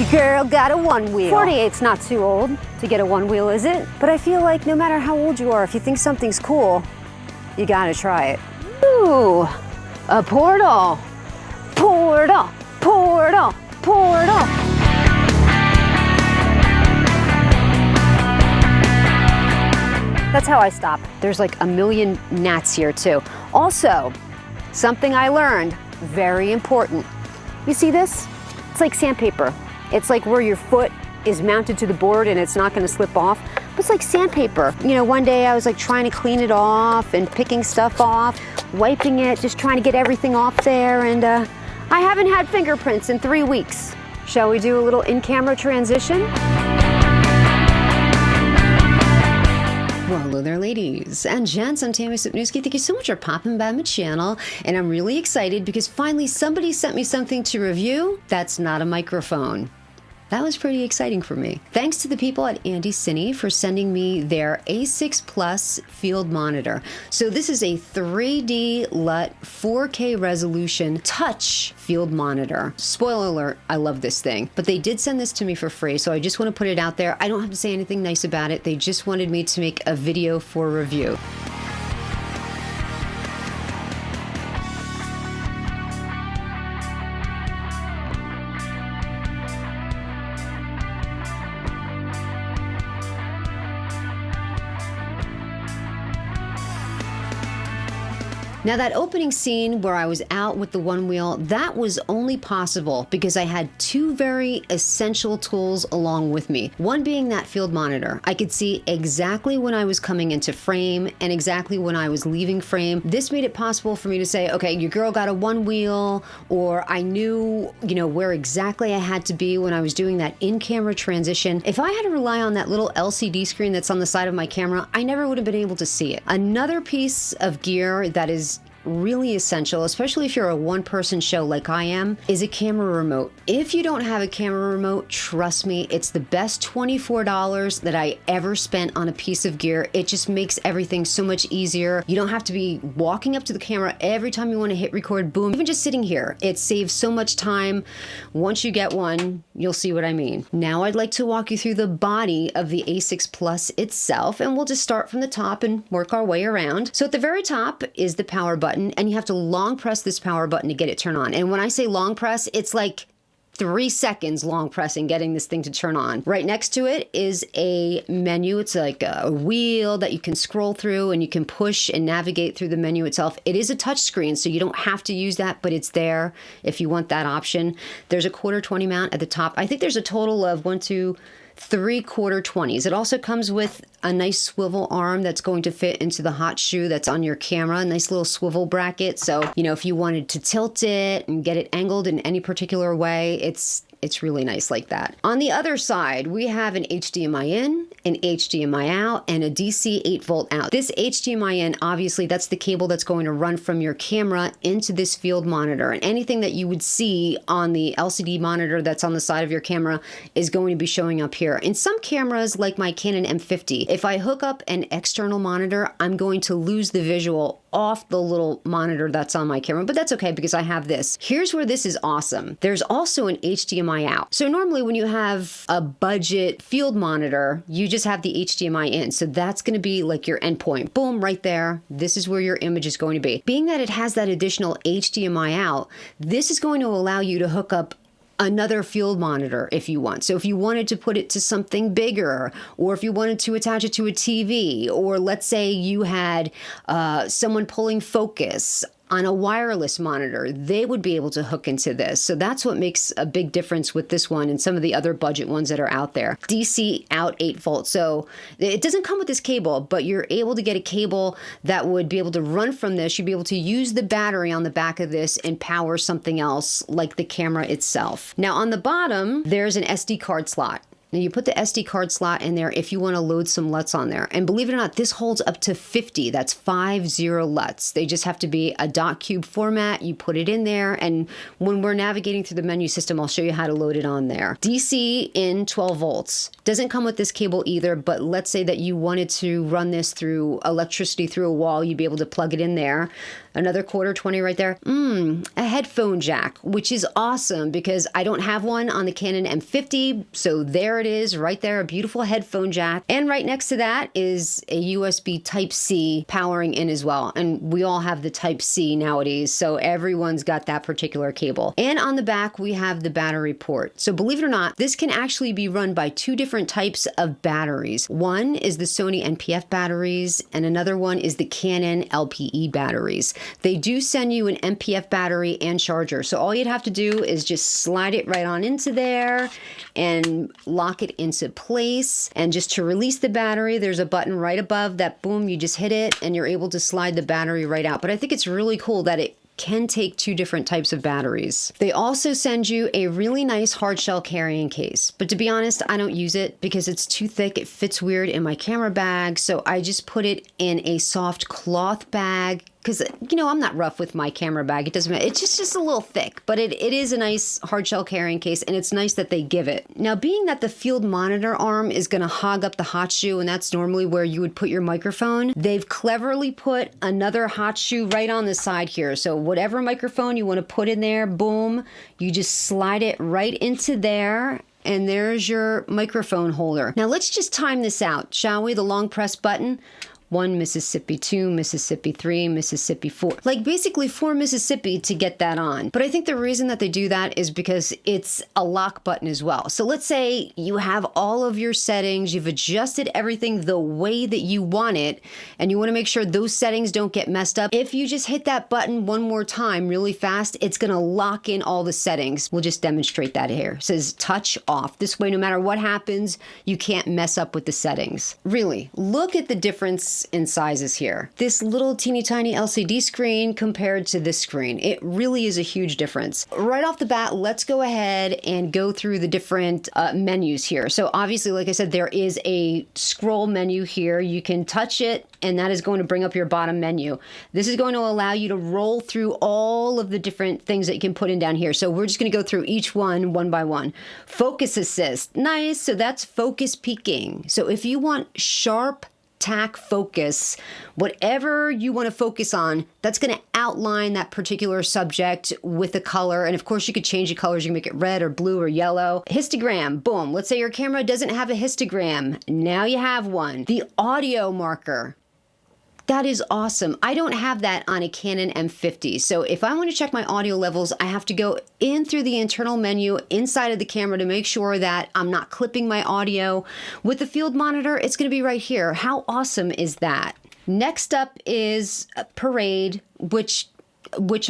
Your girl got a one wheel. 48's not too old to get a one wheel, is it? But I feel like no matter how old you are, if you think something's cool, you gotta try it. Ooh, a portal. Portal, portal, portal. That's how I stop. There's like a million gnats here too. Also, something I learned, very important. You see this? It's like sandpaper. It's like where your foot is mounted to the board and it's not gonna slip off. But it's like sandpaper. You know, one day I was like trying to clean it off and picking stuff off, wiping it, just trying to get everything off there, and I haven't had fingerprints in 3 weeks. Shall we do a little in-camera transition? Well, hello there, ladies and gents. I'm Tammy Sipnewski. Thank you so much for popping by my channel. And I'm really excited because finally somebody sent me something to review that's not a microphone. That was pretty exciting for me. Thanks to the people at Andycine for sending me their A6 Plus field monitor. So this is a 3D LUT 4K resolution touch field monitor. Spoiler alert, I love this thing. But they did send this to me for free, so I just want to put it out there. I don't have to say anything nice about it. They just wanted me to make a video for review. Now that opening scene where I was out with the one wheel, that was only possible because I had two very essential tools along with me. One being that field monitor. I could see exactly when I was coming into frame and exactly when I was leaving frame. This made it possible for me to say, okay, your girl got a one wheel, or I knew, you know, where exactly I had to be when I was doing that in-camera transition. If I had to rely on that little LCD screen that's on the side of my camera, I never would have been able to see it. Another piece of gear that is really essential, especially if you're a one-person show like I am, is a camera remote. If you don't have a camera remote, trust me, it's the best $24 that I ever spent on a piece of gear. It just makes everything so much easier. You don't have to be walking up to the camera every time you want to hit record, boom. Even just sitting here, it saves so much time. Once you get one, you'll see what I mean. Now I'd like to walk you through the body of the A6 Plus itself, and we'll just start from the top and work our way around. So at the very top is the power button, and you have to long press this power button to get it turned on. And when I say long press, it's like 3 seconds long pressing getting this thing to turn on. Right next to it is a menu. It's like a wheel that you can scroll through and you can push and navigate through the menu itself. It is a touch screen, so you don't have to use that, but it's there if you want that option. There's a 1/4 20 mount at the top. I think there's a total of 1, 2, 3/4 20s. It also comes with a nice swivel arm that's going to fit into the hot shoe that's on your camera, a nice little swivel bracket. So, you know, if you wanted to tilt it and get it angled in any particular way, it's really nice like that. On the other side, we have an HDMI in, an HDMI out, and a DC 8-volt out. This HDMI in, obviously, that's the cable that's going to run from your camera into this field monitor. And anything that you would see on the LCD monitor that's on the side of your camera is going to be showing up here. In some cameras, like my Canon M50, if I hook up an external monitor, I'm going to lose the visual off the little monitor that's on my camera, but that's okay because I have this. Here's where this is awesome. There's also an HDMI out. So normally when you have a budget field monitor, you just have the HDMI in. So that's going to be like your endpoint. Boom, right there. This is where your image is going to be. Being that it has that additional HDMI out, this is going to allow you to hook up another field monitor if you want. So if you wanted to put it to something bigger, or if you wanted to attach it to a TV, or let's say you had someone pulling focus on a wireless monitor, they would be able to hook into this. So that's what makes a big difference with this one and some of the other budget ones that are out there. DC out 8-volt. So it doesn't come with this cable, but you're able to get a cable that would be able to run from this. You'd be able to use the battery on the back of this and power something else like the camera itself. Now on the bottom, there's an SD card slot. Now you put the SD card slot in there if you want to load some LUTs on there. And believe it or not, this holds up to 50. That's 50 LUTs. They just have to be a .cube format. You put it in there, and when we're navigating through the menu system, I'll show you how to load it on there. DC in 12 volts. Doesn't come with this cable either, but let's say that you wanted to run this through electricity through a wall, you'd be able to plug it in there. Another quarter 20 right there. A headphone jack, which is awesome because I don't have one on the Canon M50. So there it is right there, a beautiful headphone jack. And right next to that is a USB Type-C powering in as well. And we all have the Type-C nowadays. So everyone's got that particular cable. And on the back, we have the battery port. So believe it or not, this can actually be run by two different types of batteries. One is the Sony NPF batteries, and another one is the Canon LPE batteries. They do send you an NPF battery and charger. So all you'd have to do is just slide it right on into there and lock it into place. And just to release the battery, there's a button right above that. Boom, you just hit it and you're able to slide the battery right out. But I think it's really cool that it can take two different types of batteries. They also send you a really nice hard shell carrying case. But to be honest, I don't use it because it's too thick. It fits weird in my camera bag. So I just put it in a soft cloth bag because, you know, I'm not rough with my camera bag. It doesn't matter. It's just a little thick, but it is a nice hard shell carrying case, and it's nice that they give it. Now, being that the field monitor arm is going to hog up the hot shoe, and that's normally where you would put your microphone, they've cleverly put another hot shoe right on the side here. So whatever microphone you want to put in there, boom, you just slide it right into there. And there's your microphone holder. Now let's just time this out, shall we? The long press button. 1 Mississippi, 2 Mississippi, 3 Mississippi, 4. Like basically 4 Mississippi to get that on. But I think the reason that they do that is because it's a lock button as well. So let's say you have all of your settings, you've adjusted everything the way that you want it, and you want to make sure those settings don't get messed up. If you just hit that button one more time really fast, it's going to lock in all the settings. We'll just demonstrate that here. It says touch off. This way, no matter what happens, you can't mess up with the settings. Really, look at the difference in sizes here. This little teeny tiny LCD screen compared to this screen, it really is a huge difference. Right off the bat, let's go ahead and go through the different menus here. So obviously, like I said, there is a scroll menu here. You can touch it and that is going to bring up your bottom menu. This is going to allow you to roll through all of the different things that you can put in down here. So we're just going to go through each one by one. Focus assist, nice. So that's focus peaking. So if you want sharp tack focus, whatever you want to focus on, that's going to outline that particular subject with a color. And of course, you could change the colors. You can make it red or blue or yellow. Histogram, boom. Let's say your camera doesn't have a histogram. Now you have one. The audio marker. That is awesome. I don't have that on a Canon M50. So if I want to check my audio levels, I have to go in through the internal menu inside of the camera to make sure that I'm not clipping my audio. With the field monitor, it's going to be right here. How awesome is that? Next up is Parade, which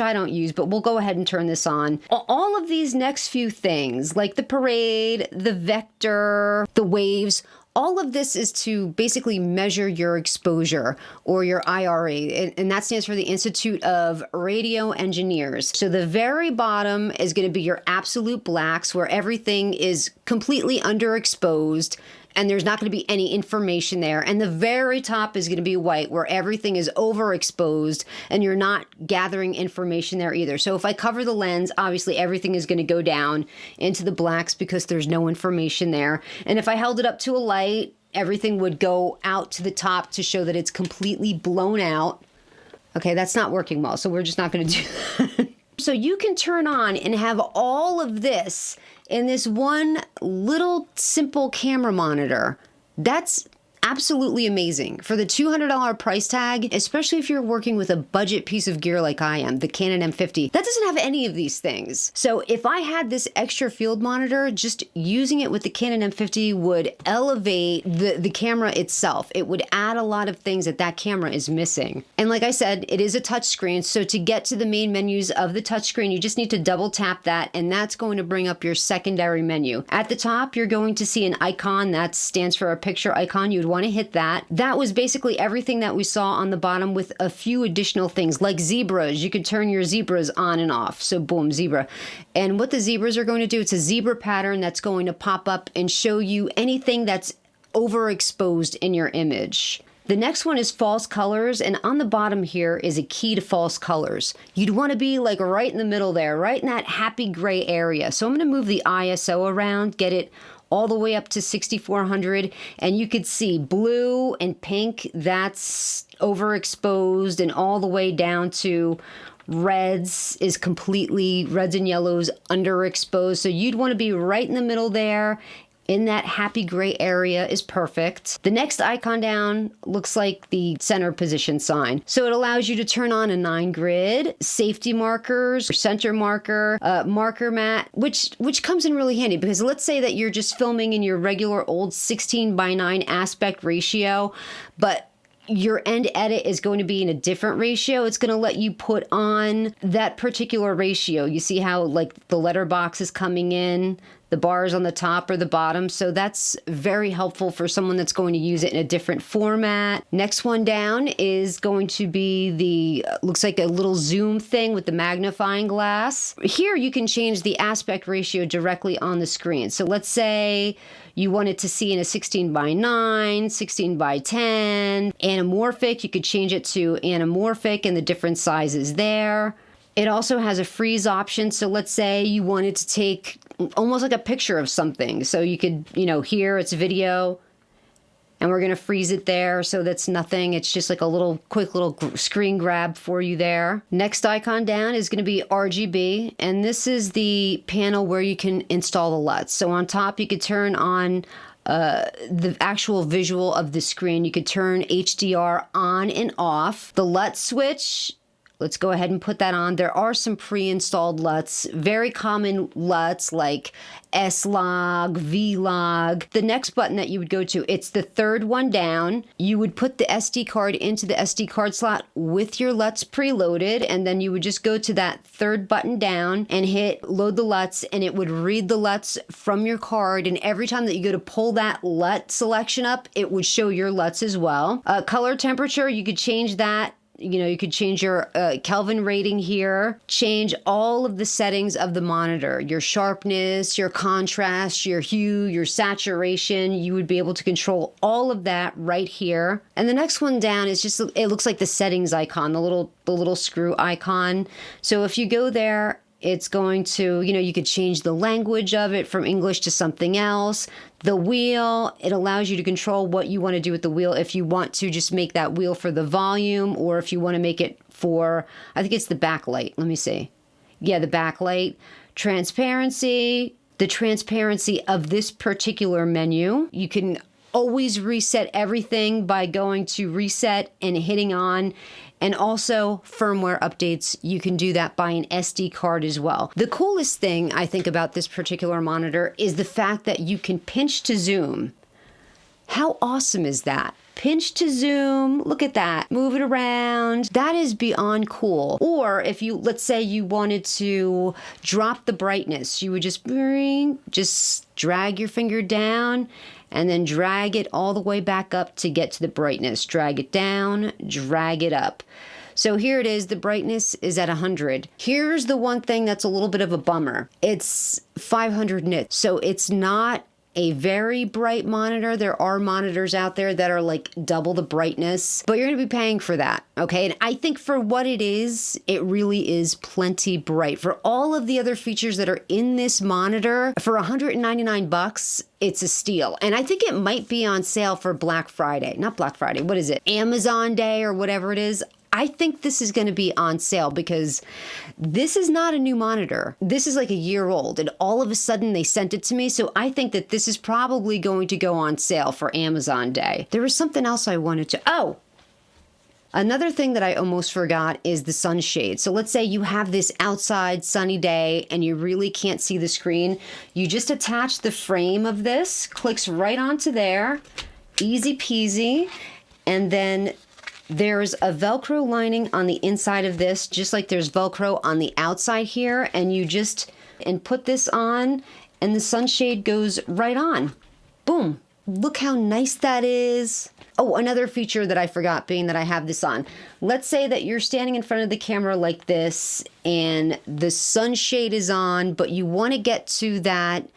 I don't use, but we'll go ahead and turn this on. All of these next few things, like the Parade, the Vector, the Waves, all of this is to basically measure your exposure or your IRE, and that stands for the Institute of Radio Engineers. So the very bottom is going to be your absolute blacks, where everything is completely underexposed and there's not going to be any information there. And the very top is going to be white, where everything is overexposed and you're not gathering information there either. So if I cover the lens, obviously everything is going to go down into the blacks because there's no information there. And if I held it up to a light, everything would go out to the top to show that it's completely blown out. Okay, that's not working well, so we're just not going to do that. So you can turn on and have all of this in this one little simple camera monitor. That's absolutely amazing. For the $200 price tag, especially if you're working with a budget piece of gear like I am, the Canon M50, that doesn't have any of these things. So if I had this extra field monitor, just using it with the Canon M50 would elevate the camera itself. It would add a lot of things that camera is missing. And like I said, it is a touch screen. So to get to the main menus of the touch screen, you just need to double tap that, and that's going to bring up your secondary menu. At the top, you're going to see an icon that stands for a picture icon. You'd want to hit that. That was basically everything that we saw on the bottom, with a few additional things like zebras. You could turn your zebras on and off. So boom, zebra. And what the zebras are going to do, it's a zebra pattern that's going to pop up and show you anything that's overexposed in your image. The next one is false colors, and on the bottom here is a key to false colors. You'd want to be like right in the middle there, right in that happy gray area. So I'm going to move the ISO around, get it all the way up to 6400, and you could see blue and pink, that's overexposed, and all the way down to reds is completely, reds and yellows underexposed. So you'd want to be right in the middle there. In that happy gray area is perfect. The next icon down looks like the center position sign. So it allows you to turn on a 9 grid, safety markers, center marker, marker mat, which comes in really handy because let's say that you're just filming in your regular old 16:9 aspect ratio, but your end edit is going to be in a different ratio. It's going to let you put on that particular ratio. You see how like the letter box is coming in, the bars on the top or the bottom. So that's very helpful for someone that's going to use it in a different format. Next one down is going to be the, looks like a little zoom thing with the magnifying glass. Here you can change the aspect ratio directly on the screen. So let's say you wanted to see in a 16:9, 16:10, anamorphic, you could change it to anamorphic and the different sizes there. It also has a freeze option. So let's say you wanted to take almost like a picture of something. So you could, here it's video and we're going to freeze it there. So that's nothing. It's just like a quick little screen grab for you there. Next icon down is going to be RGB. And this is the panel where you can install the LUTs. So on top, you could turn on the actual visual of the screen. You could turn HDR on and off. The LUT switch, let's go ahead and put that on. There are some pre-installed LUTs, very common LUTs like S-Log, V-Log. The next button that you would go to, it's the third one down. You would put the SD card into the SD card slot with your LUTs preloaded, and then you would just go to that third button down and hit load the LUTs, and it would read the LUTs from your card, and every time that you go to pull that LUT selection up, it would show your LUTs as well. Color temperature, you could change that. You could change your Kelvin rating here, change all of the settings of the monitor, your sharpness, your contrast, your hue, your saturation. You would be able to control all of that right here. And the next one down is just, it looks like the settings icon, the little screw icon. So if you go there, it's going to, you could change the language of it from English to something else. The wheel, it allows you to control what you want to do with the wheel. If you want to just make that wheel for the volume, or if you want to make it for, I think it's the backlight. Let me see. Yeah, the backlight. Transparency, the transparency of this particular menu. You can always reset everything by going to reset and hitting on. And also firmware updates, you can do that by an SD card as well. The coolest thing I think about this particular monitor is the fact that you can pinch to zoom. How awesome is that? Pinch to zoom, look at that, move it around. That is beyond cool. Or if you, let's say you wanted to drop the brightness, you would just drag your finger down and then drag it all the way back up to get to the brightness. Drag it down, drag it up. So here it is, the brightness is at 100. Here's the one thing that's a little bit of a bummer. It's 500 nits, so it's not a very bright monitor. There are monitors out there that are like double the brightness, but you're gonna be paying for that, okay? And I think for what it is, it really is plenty bright. For all of the other features that are in this monitor, for $199, it's a steal. And I think it might be on sale for Black Friday. Not Black Friday, what is it? Amazon Day or whatever it is. I think this is going to be on sale because this is not a new monitor. This is like a year old, and all of a sudden they sent it to me. So I think that this is probably going to go on sale for Amazon Day. There was something else I wanted to, another thing that I almost forgot is the sunshade. So let's say you have this outside sunny day and you really can't see the screen. You just attach the frame of this, clicks right onto there, easy peasy, and then there's a Velcro lining on the inside of this, just like there's Velcro on the outside here, and you just put this on and the sunshade goes right on. Boom. Look how nice that is. Oh, another feature that I forgot, being that I have this on. Let's say that you're standing in front of the camera like this and the sunshade is on, but you want to get to that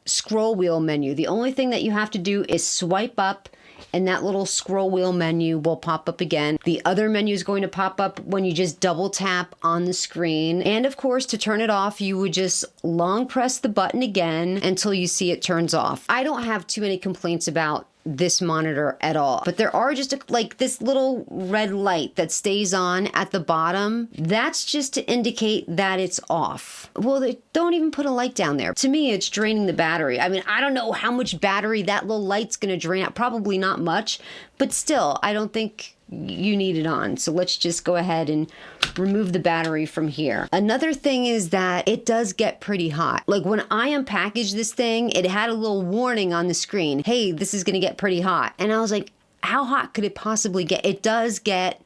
scroll wheel menu. The only thing that you have to do is swipe up and that little scroll wheel menu will pop up again. The other menu is going to pop up when you just double tap on the screen. And of course, to turn it off, you would just long press the button again until you see it turns off. I don't have too many complaints about this monitor at all, but there are just like this little red light that stays on at the bottom. That's just to indicate that it's off. Well, they don't even put a light down there. To me, it's draining the battery. I mean, I don't know how much battery that little light's gonna drain out. Probably not much, but still, I don't think you need it on. So let's just go ahead and remove the battery from here. Another thing is that it does get pretty hot. Like when I unpackaged this thing, it had a little warning on the screen. Hey, this is gonna get pretty hot. And I was like, how hot could it possibly get? It does get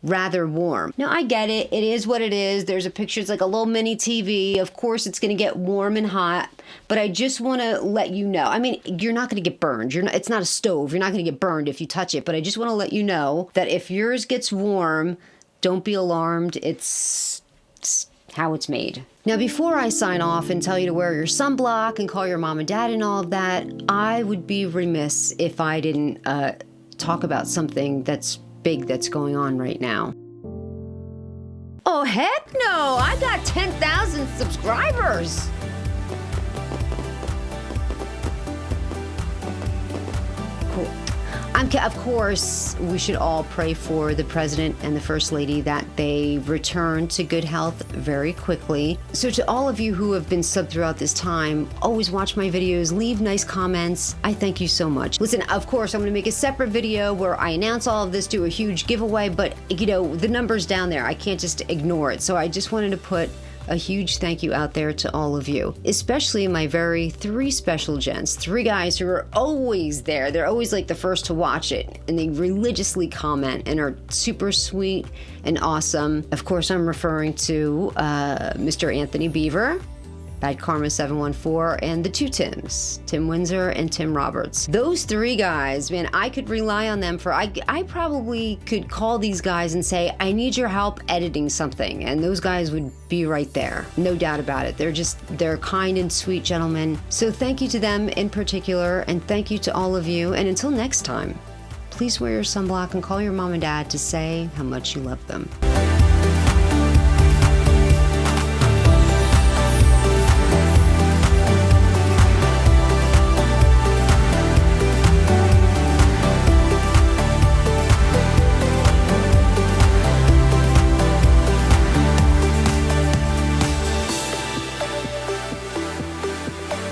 rather warm. Now I get it. It is what it is. There's a picture. It's like a little mini TV. Of course, it's going to get warm and hot, but I just want to let you know. I mean, you're not going to get burned. It's not a stove. You're not going to get burned if you touch it, but I just want to let you know that if yours gets warm, don't be alarmed. It's how it's made. Now, before I sign off and tell you to wear your sunblock and call your mom and dad and all of that, I would be remiss if I didn't talk about something that's big that's going on right now. Oh, heck no! I got 10,000 subscribers! Cool. Of course, we should all pray for the president and the first lady that they return to good health very quickly. So to all of you who have been subbed throughout this time, always watch my videos, leave nice comments. I thank you so much. Listen, of course, I'm going to make a separate video where I announce all of this, do a huge giveaway, but you know, the number's down there. I can't just ignore it. So I just wanted to put a huge thank you out there to all of you, especially my very 3 special gents, 3 guys who are always there. They're always like the first to watch it, and they religiously comment and are super sweet and awesome. Of course, I'm referring to Mr. Anthony Beaver, Bad Karma 714, and the 2 Tims, Tim Windsor and Tim Roberts. Those 3 guys, man, I could rely on them for, I probably could call these guys and say, I need your help editing something, and those guys would be right there. No doubt about it. They're kind and sweet gentlemen. So thank you to them in particular, and thank you to all of you, and until next time, please wear your sunblock and call your mom and dad to say how much you love them.